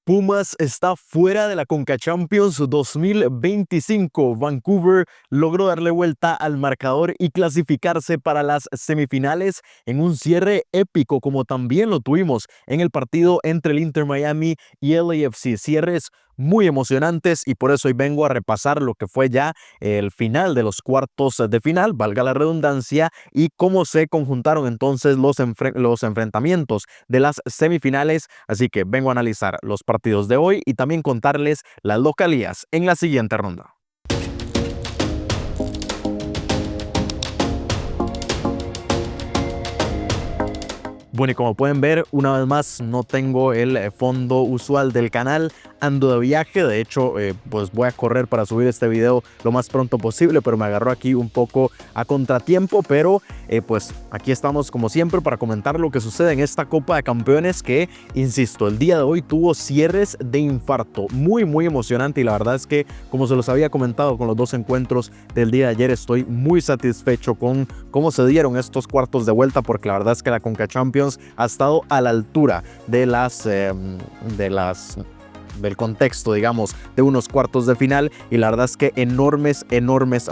Pumas está fuera de la Conca Champions 2025. Vancouver logró darle vuelta al marcador y clasificarse para las semifinales en un cierre épico, como también lo tuvimos en el partido entre el Inter Miami y el LAFC. Cierres muy emocionantes y por eso hoy vengo a repasar lo que fue ya el final de los cuartos de final, valga la redundancia, y cómo se conjuntaron entonces los enfrentamientos de las semifinales. Así que vengo a analizar los partidos de hoy y también contarles las localías en la siguiente ronda. Bueno, y como pueden ver, una vez más no tengo el fondo usual del canal, ando de viaje, de hecho pues voy a correr para subir este video lo más pronto posible, pero me agarró aquí un poco a contratiempo, pero pues aquí estamos como siempre para comentar lo que sucede en esta Copa de Campeones que, insisto, el día de hoy tuvo cierres de infarto, muy emocionante, y la verdad es que, como se los había comentado con los dos encuentros del día de ayer, estoy muy satisfecho con cómo se dieron estos cuartos de vuelta, porque la verdad es que la Conca Champions ha estado a la altura del contexto, digamos, de unos cuartos de final, y la verdad es que enormes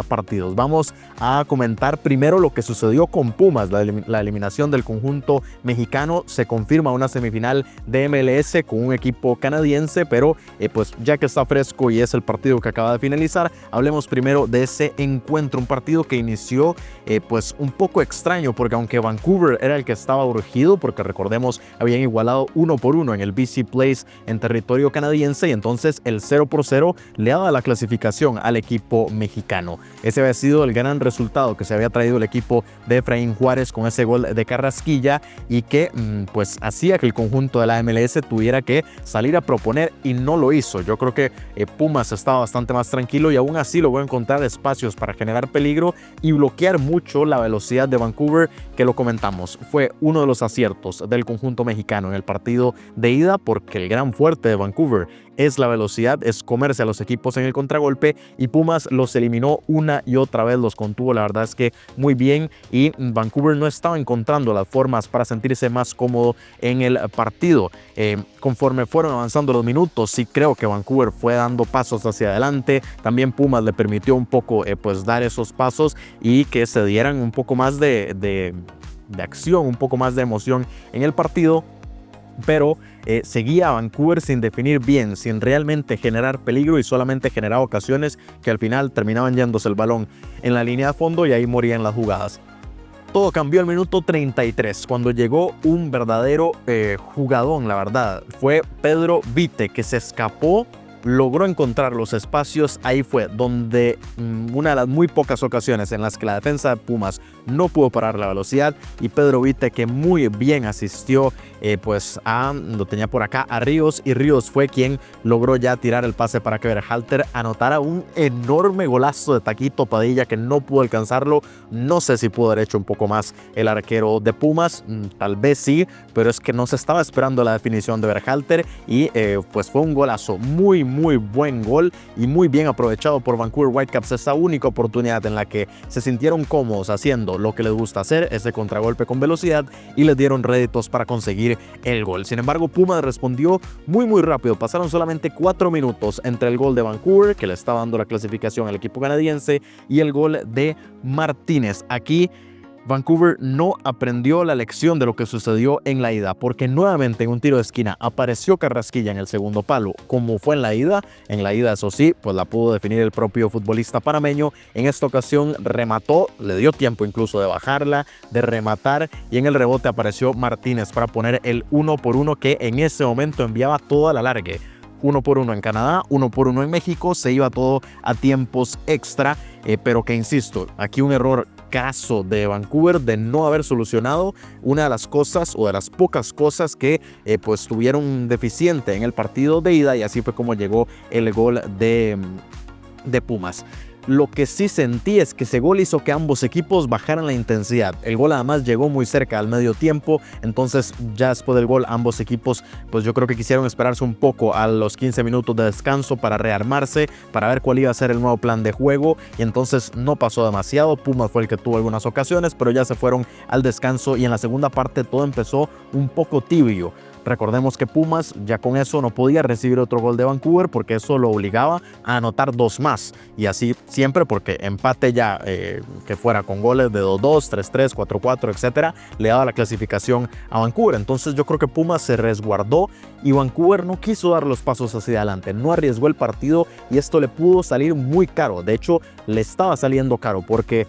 partidos. Vamos a comentar primero lo que sucedió con Pumas, la eliminación del conjunto mexicano. Se confirma una semifinal de MLS con un equipo canadiense, pero pues ya que está fresco y es el partido que acaba de finalizar, hablemos primero de ese encuentro, un partido que inició pues un poco extraño, porque aunque Vancouver era el que estaba urgido, porque recordemos habían igualado 1-1 en el BC Place en territorio canadiense, y entonces el 0-0 le daba la clasificación al equipo mexicano. Ese había sido el gran resultado que se había traído el equipo de Efraín Juárez con ese gol de Carrasquilla, y que pues hacía que el conjunto de la MLS tuviera que salir a proponer, y no lo hizo. Yo creo que Pumas estaba bastante más tranquilo, y aún así logró encontrar espacios para generar peligro y bloquear mucho la velocidad de Vancouver, que lo comentamos, fue uno de los aciertos del conjunto mexicano en el partido de ida, porque el gran fuerte de Vancouver es la velocidad, es comerse a los equipos en el contragolpe, y Pumas los eliminó una y otra vez, los contuvo, la verdad es que muy bien, y Vancouver no estaba encontrando las formas para sentirse más cómodo en el partido. Conforme fueron avanzando los minutos, sí creo que Vancouver fue dando pasos hacia adelante, también Pumas le permitió un poco pues dar esos pasos y que se dieran un poco más de acción, un poco más de emoción en el partido, pero seguía Vancouver sin definir bien, sin realmente generar peligro, y solamente generaba ocasiones que al final terminaban yéndose el balón en la línea de fondo y ahí morían las jugadas. Todo cambió al minuto 33, cuando llegó un verdadero jugadón, la verdad. Fue Pedro Vite, que se escapó, logró encontrar los espacios. Ahí fue donde una de las muy pocas ocasiones en las que la defensa de Pumas no pudo parar la velocidad, y Pedro Vite, que muy bien asistió pues lo tenía por acá a Ríos, y Ríos fue quien logró ya tirar el pase para que Berhalter anotara un enorme golazo de Taquito Padilla, que no pudo alcanzarlo. No sé si pudo haber hecho un poco más el arquero de Pumas, tal vez sí, pero es que no se estaba esperando la definición de Berhalter, y pues fue un golazo, muy buen gol, y muy bien aprovechado por Vancouver Whitecaps, esa única oportunidad en la que se sintieron cómodos haciendo lo que les gusta hacer, ese contragolpe con velocidad, y les dieron réditos para conseguir el gol. Sin embargo, Pumas respondió muy rápido. Pasaron solamente 4 minutos entre el gol de Vancouver, que le estaba dando la clasificación al equipo canadiense, y el gol de Martínez. Aquí Vancouver no aprendió la lección de lo que sucedió en la ida, porque nuevamente en un tiro de esquina apareció Carrasquilla en el segundo palo, como fue en la ida. En la ida, eso sí, pues la pudo definir el propio futbolista panameño. En esta ocasión remató, le dio tiempo incluso de bajarla, de rematar, y en el rebote apareció Martínez para poner el 1-1, que en ese momento enviaba todo a la largue. 1-1 en Canadá, 1-1 en México, se iba todo a tiempos extra, pero que, insisto, aquí un error caso de Vancouver de no haber solucionado una de las cosas, o de las pocas cosas que pues tuvieron deficiente en el partido de ida, y así fue como llegó el gol de Pumas. Lo que sí sentí es que ese gol hizo que ambos equipos bajaran la intensidad. El gol además llegó muy cerca al medio tiempo, entonces ya después del gol ambos equipos pues yo creo que quisieron esperarse un poco a los 15 minutos de descanso para rearmarse, para ver cuál iba a ser el nuevo plan de juego, y entonces no pasó demasiado. Pumas fue el que tuvo algunas ocasiones, pero ya se fueron al descanso, y en la segunda parte todo empezó un poco tibio. Recordemos que Pumas ya con eso no podía recibir otro gol de Vancouver porque eso lo obligaba a anotar 2 más. Y así siempre, porque empate ya que fuera con goles de 2-2, 3-3, 4-4, etcétera, le daba la clasificación a Vancouver. Entonces yo creo que Pumas se resguardó y Vancouver no quiso dar los pasos hacia adelante, no arriesgó el partido y esto le pudo salir muy caro. De hecho, le estaba saliendo caro porque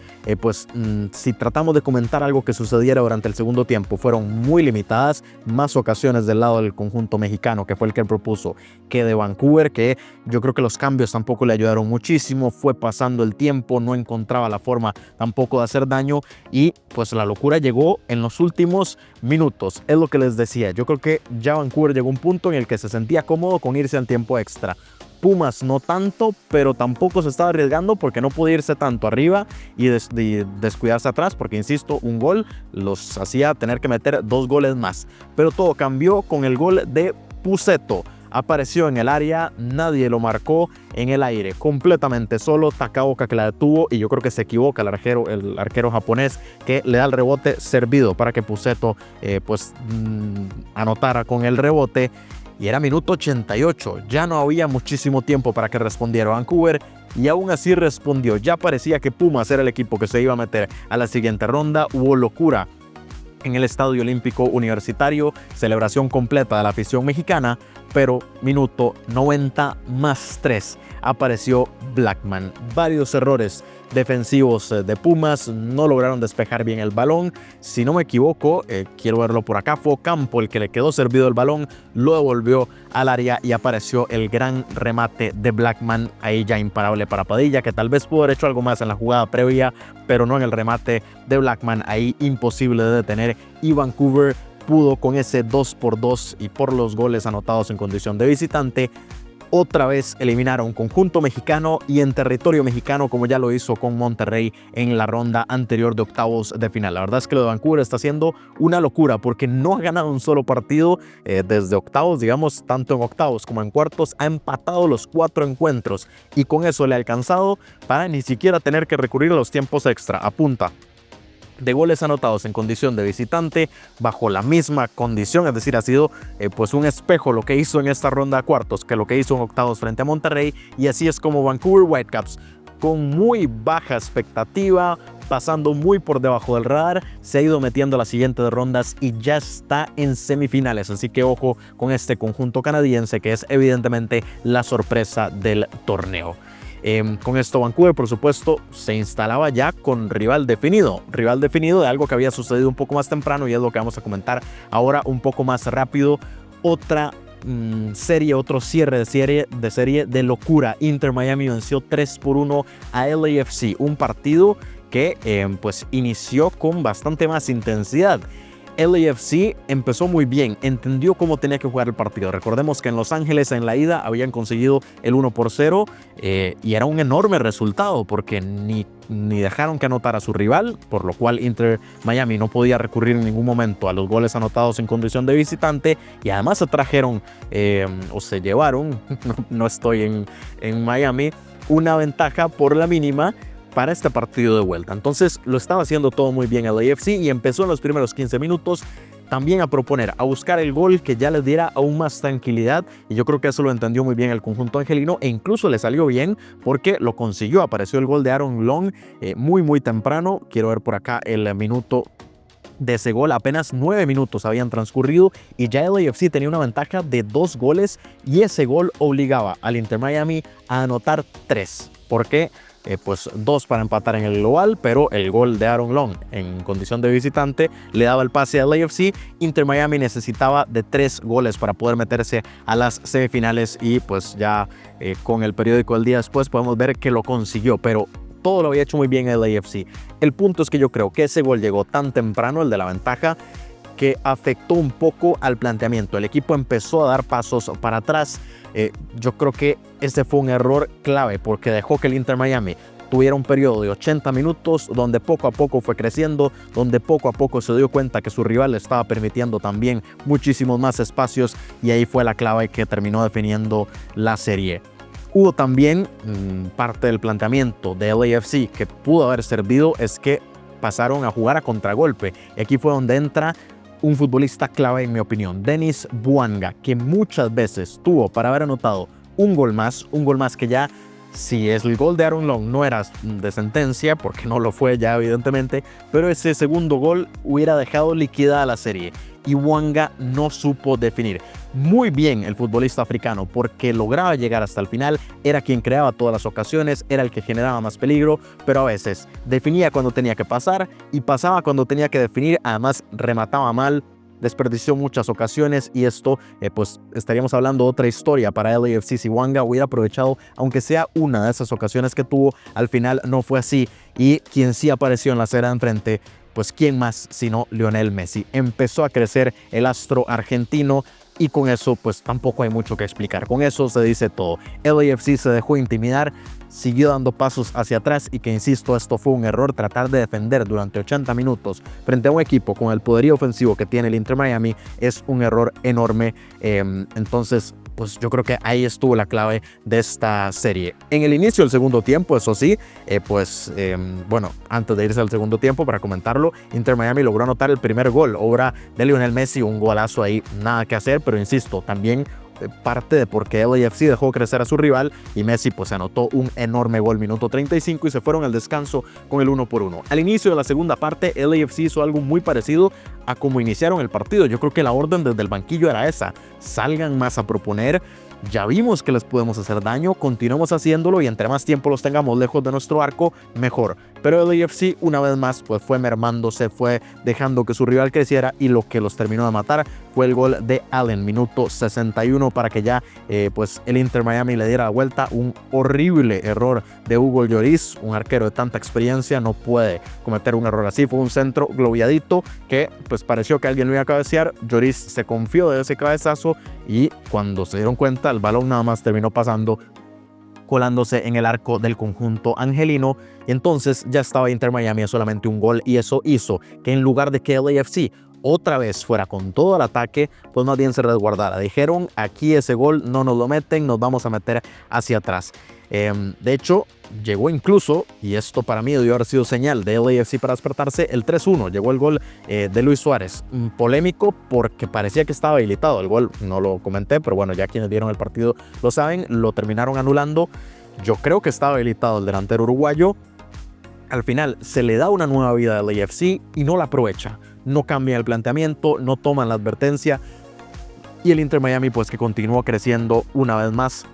si tratamos de comentar algo que sucediera durante el segundo tiempo, fueron muy limitadas, más ocasiones del lado del conjunto mexicano, que fue el que propuso, que de Vancouver, que yo creo que los cambios tampoco le ayudaron muchísimo, fue pasando el tiempo, no encontraba la forma tampoco de hacer daño y pues la locura llegó en los últimos minutos. Es lo que les decía, yo creo que ya Vancouver llegó a un punto en el que se sentía cómodo con irse al tiempo extra. Pumas no tanto, pero tampoco se estaba arriesgando porque no podía irse tanto arriba y descuidarse atrás, porque insisto, un gol los hacía tener que meter 2 goles más. Pero todo cambió con el gol de Pusetto. Apareció en el área, nadie lo marcó, en el aire, completamente solo, Takaoka que la detuvo y yo creo que se equivoca el arquero japonés que le da el rebote servido para que Pusetto anotara con el rebote. Y era minuto 88, ya no había muchísimo tiempo para que respondiera Vancouver y aún así respondió. Ya parecía que Pumas era el equipo que se iba a meter a la siguiente ronda. Hubo locura en el Estadio Olímpico Universitario, celebración completa de la afición mexicana, pero minuto 90 más 3 apareció Blackman. Varios errores defensivos de Pumas, no lograron despejar bien el balón. Si no me equivoco, quiero verlo por acá, fue Campo el que le quedó servido el balón, lo devolvió al área y apareció el gran remate de Blackman, ahí ya imparable para Padilla, que tal vez pudo haber hecho algo más en la jugada previa, pero no en el remate de Blackman, ahí imposible de detener y Vancouver pudo con ese 2-2 y por los goles anotados en condición de visitante otra vez eliminar a un conjunto mexicano y en territorio mexicano, como ya lo hizo con Monterrey en la ronda anterior de octavos de final. La verdad es que lo de Vancouver está haciendo una locura porque no ha ganado un solo partido desde octavos, digamos, tanto en octavos como en cuartos, ha empatado los 4 encuentros y con eso le ha alcanzado para ni siquiera tener que recurrir a los tiempos extra. Apunta de goles anotados en condición de visitante bajo la misma condición, es decir, ha sido un espejo lo que hizo en esta ronda de cuartos que lo que hizo en octavos frente a Monterrey, y así es como Vancouver Whitecaps, con muy baja expectativa, pasando muy por debajo del radar, se ha ido metiendo a las siguientes rondas y ya está en semifinales, así que ojo con este conjunto canadiense que es evidentemente la sorpresa del torneo. Con esto Vancouver, por supuesto, se instalaba ya con rival definido de algo que había sucedido un poco más temprano y es lo que vamos a comentar ahora un poco más rápido. Otro cierre de serie de locura. Inter Miami venció 3-1 a LAFC, un partido que inició con bastante más intensidad. LAFC empezó muy bien, entendió cómo tenía que jugar el partido. Recordemos que en Los Ángeles en la ida habían conseguido el 1-0 y era un enorme resultado porque ni dejaron que anotara a su rival, por lo cual Inter Miami no podía recurrir en ningún momento a los goles anotados en condición de visitante y además se llevaron, no estoy en Miami, una ventaja por la mínima para este partido de vuelta. Entonces lo estaba haciendo todo muy bien el LAFC y empezó en los primeros 15 minutos también a proponer, a buscar el gol que ya les diera aún más tranquilidad y yo creo que eso lo entendió muy bien el conjunto angelino e incluso le salió bien porque lo consiguió. Apareció el gol de Aaron Long muy temprano. Quiero ver por acá el minuto de ese gol, apenas 9 minutos habían transcurrido y ya el LAFC tenía una ventaja de 2 goles y ese gol obligaba al Inter Miami a anotar 3. ¿Por qué? 2 para empatar en el global, pero el gol de Aaron Long en condición de visitante le daba el pase al LAFC. Inter Miami necesitaba de 3 goles para poder meterse a las semifinales y con el periódico del día después podemos ver que lo consiguió, pero todo lo había hecho muy bien el LAFC. El punto es que yo creo que ese gol llegó tan temprano, el de la ventaja, que afectó un poco al planteamiento. El equipo empezó a dar pasos para atrás. Yo creo que ese fue un error clave porque dejó que el Inter Miami tuviera un periodo de 80 minutos donde poco a poco fue creciendo, donde poco a poco se dio cuenta que su rival le estaba permitiendo también muchísimos más espacios y ahí fue la clave que terminó definiendo la serie. Hubo también parte del planteamiento de LAFC que pudo haber servido, es que pasaron a jugar a contragolpe. Y aquí fue donde entra un futbolista clave en mi opinión, Denis Bouanga, que muchas veces tuvo para haber anotado un gol más que ya, si es el gol de Aaron Long no era de sentencia, porque no lo fue ya evidentemente, pero ese segundo gol hubiera dejado liquidada la serie y Bouanga no supo definir. Muy bien el futbolista africano porque lograba llegar hasta el final, era quien creaba todas las ocasiones, era el que generaba más peligro, pero a veces definía cuando tenía que pasar y pasaba cuando tenía que definir, además remataba mal, desperdició muchas ocasiones y esto pues estaríamos hablando de otra historia para LAFC si Bouanga hubiera aprovechado aunque sea una de esas ocasiones que tuvo. Al final no fue así y quien sí apareció en la acera de enfrente, pues quién más sino Lionel Messi. Empezó a crecer el astro argentino y con eso pues tampoco hay mucho que explicar, con eso se dice todo. LAFC se dejó intimidar, siguió dando pasos hacia atrás y que insisto, esto fue un error, tratar de defender durante 80 minutos frente a un equipo con el poderío ofensivo que tiene el Inter Miami es un error enorme. Entonces pues yo creo que ahí estuvo la clave de esta serie. En el inicio del segundo tiempo, eso sí, bueno, antes de irse al segundo tiempo para comentarlo, Inter Miami logró anotar el primer gol, obra de Lionel Messi, un golazo ahí, nada que hacer, pero insisto, también parte de por qué LAFC dejó crecer a su rival y Messi pues anotó un enorme gol minuto 35 y se fueron al descanso con el 1-1. Al inicio de la segunda parte LAFC hizo algo muy parecido a como iniciaron el partido. Yo creo que la orden desde el banquillo era esa: salgan más a proponer, ya vimos que les podemos hacer daño, continuemos haciéndolo y entre más tiempo los tengamos lejos de nuestro arco, mejor. Pero el LAFC una vez más pues fue mermándose, fue dejando que su rival creciera y lo que los terminó de matar fue el gol de Allen, minuto 61, para que ya pues el Inter Miami le diera la vuelta. Un horrible error de Hugo Lloris, un arquero de tanta experiencia no puede cometer un error así. Fue un centro globiadito que pues pareció que alguien lo iba a cabecear, Lloris se confió de ese cabezazo y cuando se dieron cuenta el balón nada más terminó pasando, colándose en el arco del conjunto angelino y entonces ya estaba Inter Miami a solamente un gol y eso hizo que en lugar de que LAFC otra vez fuera con todo el ataque, pues más bien se resguardara. Dijeron, aquí ese gol no nos lo meten, nos vamos a meter hacia atrás. De hecho, llegó incluso, y esto para mí debió haber sido señal de LAFC para despertarse, el 3-1. Llegó el gol de Luis Suárez. Polémico porque parecía que estaba habilitado. El gol no lo comenté, pero bueno, ya quienes vieron el partido lo saben, lo terminaron anulando. Yo creo que estaba habilitado el delantero uruguayo. Al final se le da una nueva vida al LAFC y no la aprovecha. No cambia el planteamiento, no toman la advertencia y el Inter Miami pues que continuó creciendo una vez más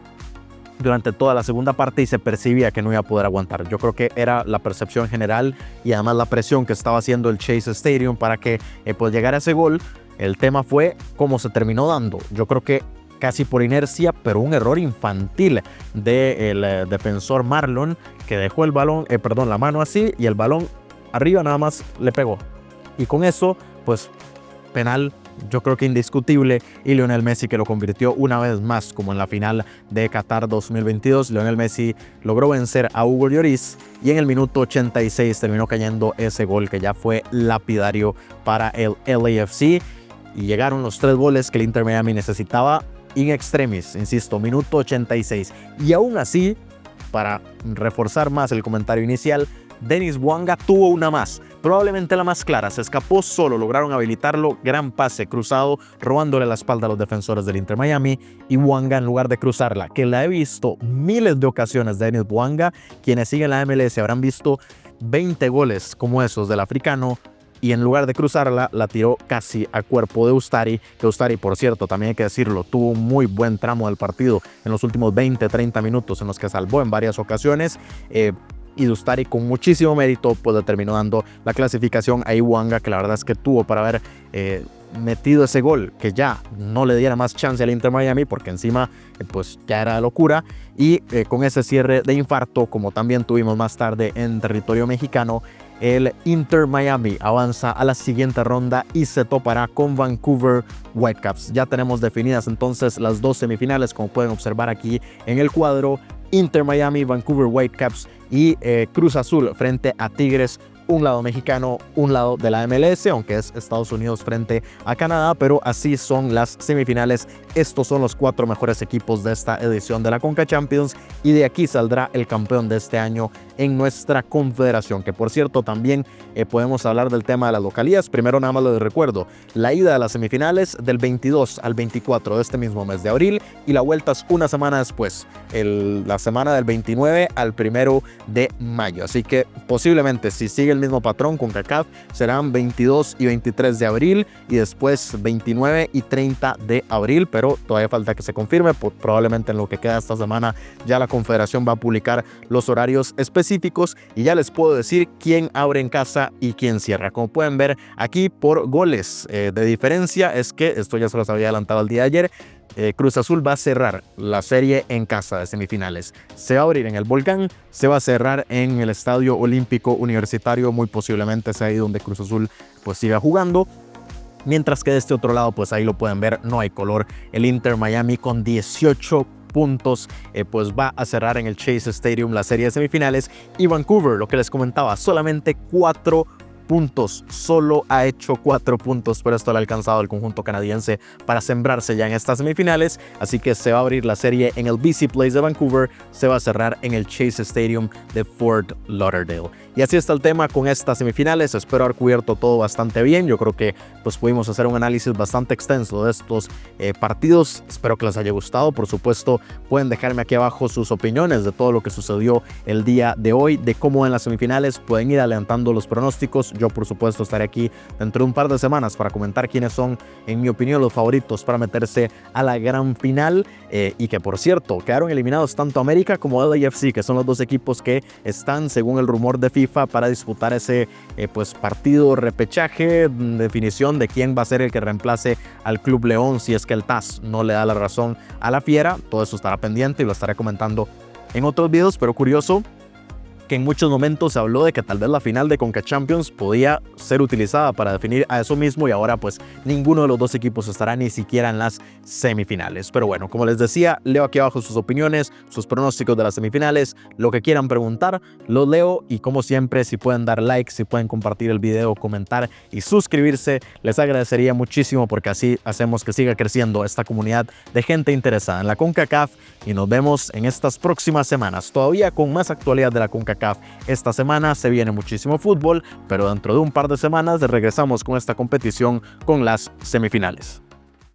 durante toda la segunda parte y se percibía que no iba a poder aguantar. Yo creo que era la percepción general y además la presión que estaba haciendo el Chase Stadium para que pues llegara ese gol. El tema fue cómo se terminó dando. Yo creo que casi por inercia, pero un error infantil del defensor Marlon que dejó el balón, la mano así y el balón arriba nada más le pegó. Y con eso, pues, penal, yo creo que indiscutible, y Lionel Messi que lo convirtió una vez más, como en la final de Qatar 2022. Lionel Messi logró vencer a Hugo Lloris y en el minuto 86 terminó cayendo ese gol que ya fue lapidario para el LAFC. Y llegaron los 3 goles que el Inter Miami necesitaba in extremis, insisto, minuto 86. Y aún así, para reforzar más el comentario inicial, Denis Bouanga tuvo una más, probablemente la más clara, se escapó solo, lograron habilitarlo, gran pase cruzado, robándole la espalda a los defensores del Inter Miami y Bouanga en lugar de cruzarla, que la he visto miles de ocasiones de Denis Bouanga, quienes siguen la MLS habrán visto 20 goles como esos del africano, y en lugar de cruzarla, la tiró casi a cuerpo de Ustari, que Ustari, por cierto, también hay que decirlo, tuvo un muy buen tramo del partido en los últimos 20-30 minutos en los que salvó en varias ocasiones, y Ustari con muchísimo mérito pues le terminó dando la clasificación a Bouanga, que la verdad es que tuvo para haber metido ese gol que ya no le diera más chance al Inter Miami porque encima pues ya era locura y con ese cierre de infarto como también tuvimos más tarde en territorio mexicano, el Inter Miami avanza a la siguiente ronda y se topará con Vancouver Whitecaps. Ya tenemos definidas entonces las 2 semifinales, como pueden observar aquí en el cuadro: Inter Miami, Vancouver Whitecaps y Cruz Azul frente a Tigres un lado mexicano, un lado de la MLS, aunque es Estados Unidos frente a Canadá, pero así son las semifinales. Estos son los 4 mejores equipos de esta edición de la Conca Champions y de aquí saldrá el campeón de este año en nuestra confederación, que por cierto también podemos hablar del tema de las localías. Primero nada más les recuerdo, la ida de las semifinales del 22 al 24 de este mismo mes de abril y la vuelta es una semana después, la semana del 29 al 1 de mayo. Así que posiblemente si sigue el mismo patrón con CONCACAF serán 22 y 23 de abril y después 29 y 30 de abril, pero todavía falta que se confirme. Probablemente en lo que queda esta semana ya la confederación va a publicar los horarios específicos y ya les puedo decir quién abre en casa y quién cierra. Como pueden ver aquí por goles de diferencia, es que esto ya se los había adelantado el día de ayer. Cruz Azul va a cerrar la serie en casa de semifinales. Se va a abrir en el Volcán, se va a cerrar en el Estadio Olímpico Universitario, muy posiblemente sea ahí donde Cruz Azul pues siga jugando. Mientras que de este otro lado, pues ahí lo pueden ver, no hay color. El Inter Miami con 18 puntos, pues va a cerrar en el Chase Stadium la serie de semifinales. Y Vancouver, lo que les comentaba, solamente 4 puntos, solo ha hecho 4 puntos, pero esto le ha alcanzado el conjunto canadiense para sembrarse ya en estas semifinales, así que se va a abrir la serie en el BC Place de Vancouver, se va a cerrar en el Chase Stadium de Fort Lauderdale. Y así está el tema con estas semifinales. Espero haber cubierto todo bastante bien. Yo creo que pues pudimos hacer un análisis bastante extenso de estos partidos. Espero que les haya gustado. Por supuesto, pueden dejarme aquí abajo sus opiniones de todo lo que sucedió el día de hoy, de cómo en las semifinales. Pueden ir adelantando los pronósticos. Yo, por supuesto, estaré aquí dentro de un par de semanas para comentar quiénes son, en mi opinión, los favoritos para meterse a la gran final. Y que, por cierto, quedaron eliminados tanto América como LAFC, que son los dos equipos que están, según el rumor de FIFA, para disputar ese pues partido repechaje, definición de quién va a ser el que reemplace al Club León si es que el TAS no le da la razón a la Fiera. Todo eso estará pendiente y lo estaré comentando en otros videos, pero curioso que en muchos momentos se habló de que tal vez la final de Conca Champions podía ser utilizada para definir a eso mismo y ahora pues ninguno de los dos equipos estará ni siquiera en las semifinales. Pero bueno, como les decía, leo aquí abajo sus opiniones, sus pronósticos de las semifinales, lo que quieran preguntar, los leo y como siempre, si pueden dar like, si pueden compartir el video, comentar y suscribirse, les agradecería muchísimo porque así hacemos que siga creciendo esta comunidad de gente interesada en la CONCACAF y nos vemos en estas próximas semanas, todavía con más actualidad de la CONCACAF. Esta semana se viene muchísimo fútbol, pero dentro de un par de semanas regresamos con esta competición con las semifinales.